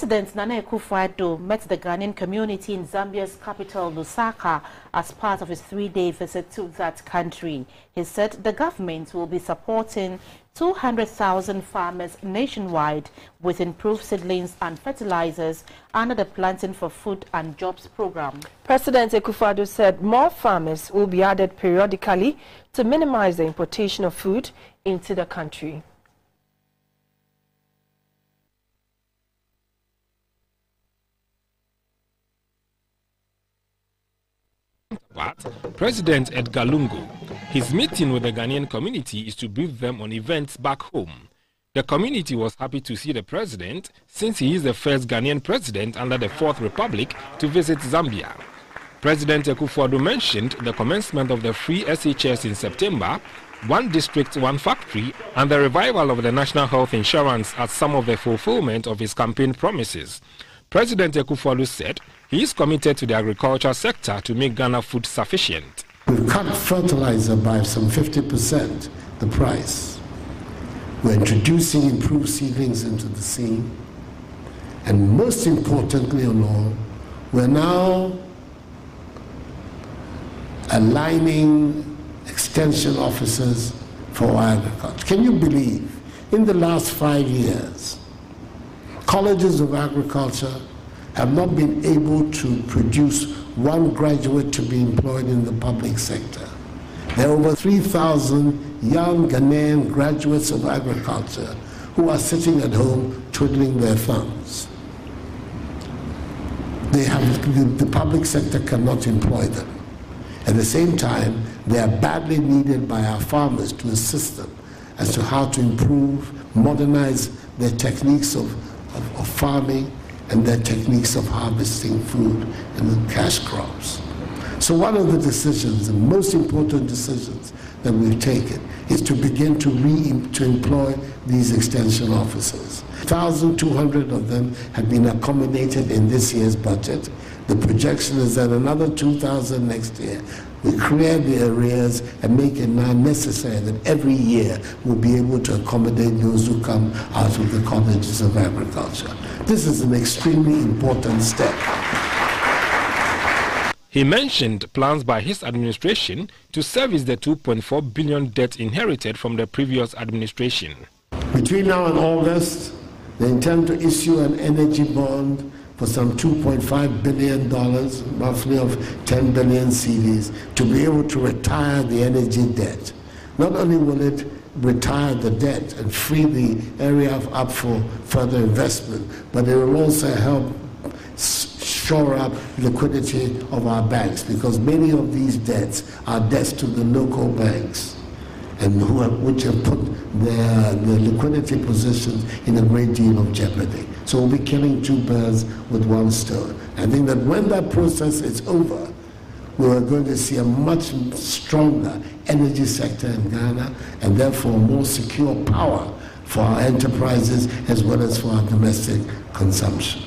President Nana Akufo-Addo met the Ghanaian community in Zambia's capital, Lusaka, as part of his 3-day visit to that country. He said the government will be supporting 200,000 farmers nationwide with improved seedlings and fertilizers under the Planting for Food and Jobs program. President Akufo-Addo said more farmers will be added periodically to minimize the importation of food into the country. President Edgar Lungu. His meeting with the Ghanaian community is to brief them on events back home. The community was happy to see the president since he is the first Ghanaian president under the Fourth Republic to visit Zambia. President Akufo-Addo mentioned the commencement of the free SHS in September, one district, one factory, and the revival of the national health insurance as some of the fulfillment of his campaign promises. President Akufo-Addo said he is committed to the agriculture sector to make Ghana food sufficient. We've cut fertilizer by some 50%, the price. We're introducing improved seedlings into the scene. And most importantly of all, we're now aligning extension officers for agriculture. Can you believe, in the last 5 years, colleges of agriculture have not been able to produce one graduate to be employed in the public sector. There are over 3,000 young Ghanaian graduates of agriculture who are sitting at home twiddling their thumbs. The public sector cannot employ them. At the same time, they are badly needed by our farmers to assist them as to how to improve, modernize their techniques of farming and their techniques of harvesting food and cash crops. So one of the decisions, the most important decisions that we've taken, is to begin to employ these extension officers. 1,200 of them have been accommodated in this year's budget. The projection is that another 2,000 next year. We clear the arrears and make it now necessary that every year we'll be able to accommodate those who come out of the colleges of agriculture. This is an extremely important step. He mentioned plans by his administration to service the 2.4 billion debt inherited from the previous administration. Between now and August, they intend to issue an energy bond for some $2.5 billion, roughly of 10 billion cedis, to be able to retire the energy debt. Not only will it retire the debt and free the area up for further investment, but it will also help shore up liquidity of our banks, because many of these debts are debts to the local banks, and which have put their liquidity positions in a great deal of jeopardy. So we'll be killing two birds with one stone. I think that when that process is over, we are going to see a much stronger energy sector in Ghana, and therefore more secure power for our enterprises as well as for our domestic consumption.